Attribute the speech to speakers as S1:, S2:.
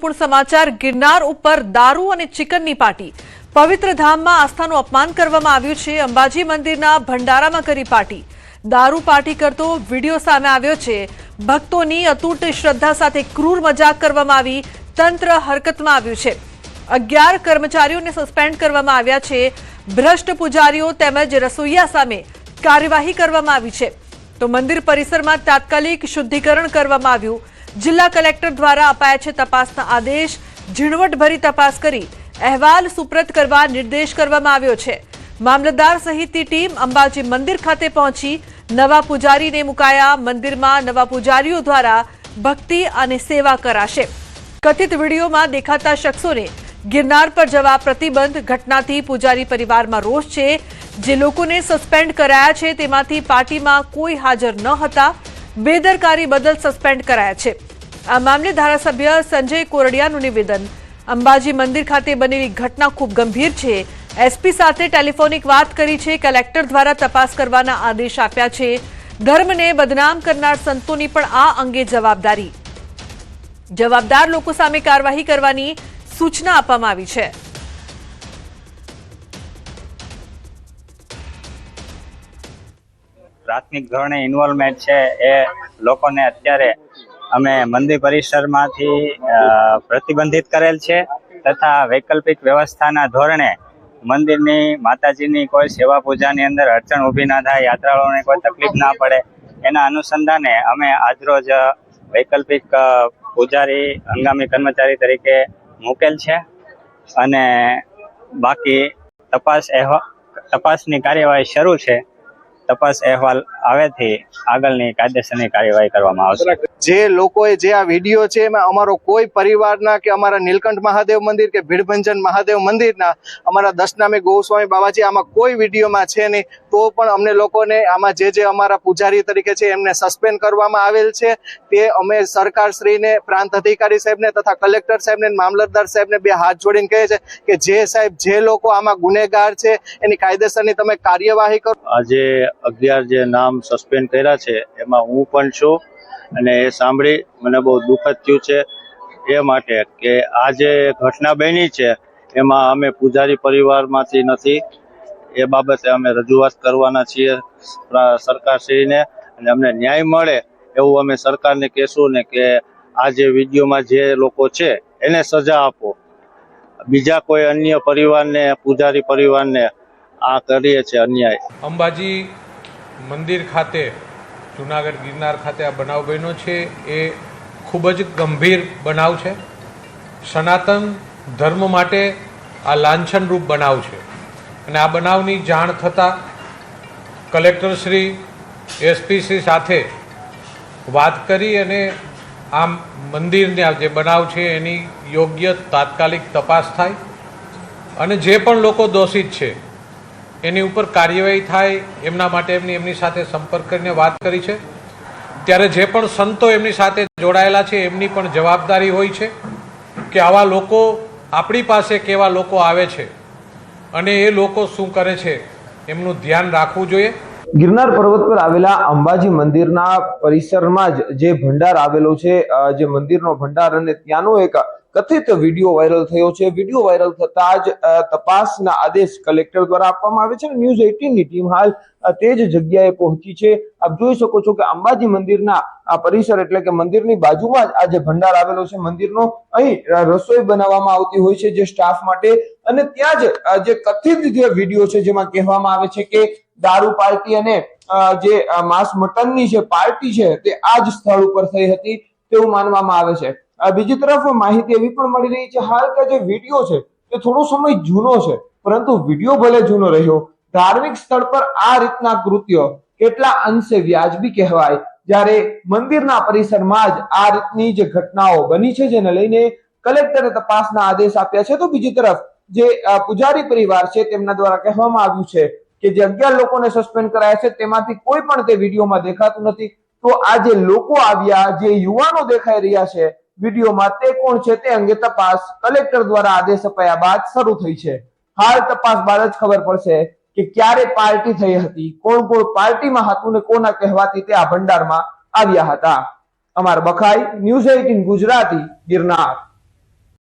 S1: મહત્વપૂર્ણ સમાચાર ગિરનાર ઉપર દારૂ અને ચિકનની પાર્ટી પવિત્ર ધામમાં આસ્થાનું અપમાન કરવામાં આવ્યું છે। અંબાજી મંદિરના ભંડારામાં કરી પાર્ટી દારૂ પાર્ટી કરતો વિડિયો સામે આવ્યો છે। ભક્તોની અતૂટ શ્રદ્ધા સાથે ક્રૂર મજાક કરવામાં આવી તંત્ર હરકતમાં આવ્યું છે। 11 કર્મચારીઓને સસ્પેન્ડ કરવામાં આવ્યા છે। ભ્રષ્ટ પૂજારીઓ તેમજ રસોઈયા સામે કાર્યવાહી કરવામાં આવી છે। તો મંદિર પરિસરમાં તાત્કાલિક શુદ્ધિકરણ કરવામાં આવ્યું। जिला कलेक्टर द्वारा अपाया छे तपासना आदेश। झीणवटभरी तपास करी अहवाल सुप्रत करवा निर्देश करवामां आव्यो छे। मामलतदार सहितनी टीम अंबाजी मंदिर खाते पहोंची नवा पुजारीने मुकाया। मंदिरमां नवा पुजारीओ द्वारा भक्ति अने सेवा कराशे। कथित वीडियोमां देखाता शख्सोने गिरनार पर जवा प्रतिबंध। घटनाथी पुजारी परिवारमां रोष छे। जे लोकोने सस्पेन्ड कराया छे तेमांथी पार्टीमां कोई हाजर न हता। बेदरकारी बदल सस्पेन्ड कराया छे। आ मामले धारासभ्य संजय कोरडियाનું निवेदन। अंबाजी मंदिर खाते बनेली घटना खूब गंभीर छे। एसपी साथे टेलिफोनिक बात करी छे। कलेक्टर द्वारा तपास करवाना आदेश आप्या छे। धर्मने बदनाम करनार संतोनी पण आ अंगे जवाबदारी जवाबदार लोको सामे कार्यवाही करवानी सूचना आपवामां आवी छे।
S2: प्राथमिक धोरणे इन्वॉल्वमेंट है ए लोकोने अत्यारे अमे मंदिर परिसरमांथी प्रतिबंधित करेल छे तथा वैकल्पिक व्यवस्थाना धोरणे मंदिरनी माताजीनी कोई सेवा पूजानी अंदर अड़चण ऊभी ना थाय, यात्राळुओने कोई तकलीफ ना पड़े एना अनुसंधाने अमे आजरोज वैकल्पिक पूजारी हंगामी कर्मचारी तरीके मूकेल छे अने बाकी तपासनी कार्यवाही शरू छे। तपास अहवाल आवेथी आगळनी कायदेसરની કાર્યવાહી કરવામાં આવશે।
S3: જે લોકોએ જે આ વિડિયો છે એમાં અમારો કોઈ પરિવારના કે અમારા નીલકંઠ મહાદેવ મંદિર કે ભીડભંજન મહાદેવ મંદિરના અમારા દશનામી ગોસ્વામી બાબાજી આમાં કોઈ વિડીયોમાં છે નહીં, તો પણ અમને લોકોને આમાં જે અમારા પૂજારી તરીકે છે એમને સસ્પેન્ડ કરવામાં આવેલ છે। તે અમે સરકારશ્રીને, પ્રાંત અધિકારી સાહેબને તથા કલેક્ટર સાહેબને, મામલતદાર સાહેબને બે હાથ જોડીને કહે છે કે જે સાહેબ જે લોકો આમાં ગુનેગાર છે એની કાયદેસરની તમે કાર્યવાહી કરો।
S4: આજે 11 જે નામ સસ્પેન્ડ કર્યા છે એમાં હું પણ છું અને એ સાંભળી મને બહુ દુઃખદ થયું છે એ માટે કે આ જે ઘટના બની છે એમાં અમે પૂજારી પરિવારમાંથી નથી, એ બાબતે અમે રજૂઆત કરવાના છીએ સરકારશ્રીને અને અમને ન્યાય મળે એવું અમે સરકારને કહેશું ને કે આ જે વિડીયોમાં જે લોકો છે એને સજા આપો। બીજા કોઈ અન્ય પરિવારને, પૂજારી પરિવારને આ કરીએ છે અન્યાય।
S5: અંબાજી મંદિર ખાતે જૂનાગઢ ગિરનાર ખાતે આ બનાવ બન્યો છે એ ખૂબ જ ગંભીર બનાવ છે। સનાતન ધર્મ માટે આ લાંછનરૂપ બનાવ છે અને આ બનાવની જાણ થતાં કલેક્ટરશ્રી, એસપીશ્રી સાથે વાત કરી અને આ મંદિરના જે બનાવ છે એની યોગ્ય તાત્કાલિક તપાસ થાય અને જે પણ લોકો દોષિત છે એની ઉપર કાર્યવાહી થાય એમના માટે એમની સાથે સંપર્ક કરીને વાત કરી છે। ત્યારે જે પણ સંતો એમની સાથે જોડાયેલા છે એમની પણ જવાબદારી હોય છે કે આવા લોકો આપણી પાસે કેવા લોકો આવે છે અને એ લોકો શું કરે છે એમનું ધ્યાન રાખવું જોઈએ।
S6: गिरनार पर्वत पर आवेला अंबाजी मंदिरना परिसरमां जे भंडार आवेलो छे, जे मंदिरनो भंडार अने त्यानो एक कथित वीडियो वायरल थयो छे। वीडियो वायरल थता ज तपासना आदेश कलेक्टर द्वारा आपवामां आवे छे। न्यूज 18 ની ટીમ हाल તે જ જગ્યાએ પહોંચી છે। આપ જોઈ શકો છો કે અંબાજી મંદિરના આ પરિસર એટલે કે મંદિરની બાજુમાં જ આ જે ભંડાર આવેલો છે મંદિરનો, અહીં રસોઈ બનાવવામાં આવતી હોય છે જે સ્ટાફ માટે, અને ત્યાં જ જે કથિત જે વિડીયો છે જેમાં કહેવામાં આવે છે કે દારૂ પાર્ટી અને જે માંસ મટનની જે પાર્ટી છે તે આ જ સ્થળ ઉપર થઈ હતી તેવું માનવામાં આવે છે। બીજી તરફ માહિતી એવી પણ મળી રહી છે હાલ કે જે વિડીયો છે તે થોડો સમય જૂનો છે, પરંતુ વિડીયો ભલે જૂનો રહ્યો, ધાર્મિક સ્થળ પર આ રીતના કૃત્ય કેટલા અંશે વ્યાજબી કહેવાય જ્યારે મંદિરના પરિસરમાં જ આ રીતની જે ઘટનાઓ બની છે જેને લઈને કલેક્ટરે તપાસના આદેશ આપ્યા છે। તો બીજી તરફ જે પૂજારી પરિવાર છે તેમના દ્વારા કહેવામાં આવ્યું છે કે જે 11 લોકોને સસ્પેન્ડ કરાયા છે તેમાંથી કોઈ પણ તે વિડીયોમાં દેખાતું નથી। તો આ જે લોકો આવ્યા, જે યુવાનો દેખાઈ રહ્યા છે વિડીયોમાં, તે કોણ છે તે અંગે તપાસ કલેક્ટર દ્વારા આદેશ અપાયા બાદ શરૂ થઈ છે। હાલ તપાસ બાદ જ ખબર પડશે કે ક્યારે પાર્ટી થઈ હતી, કોણ કોણ પાર્ટીમાં હતું ને કોના કહેવાથી તે આ ભંડારમાં આવ્યા હતા। અમાર બખાઈ, ન્યૂઝ 18 ગુજરાતી, ગિરનાર।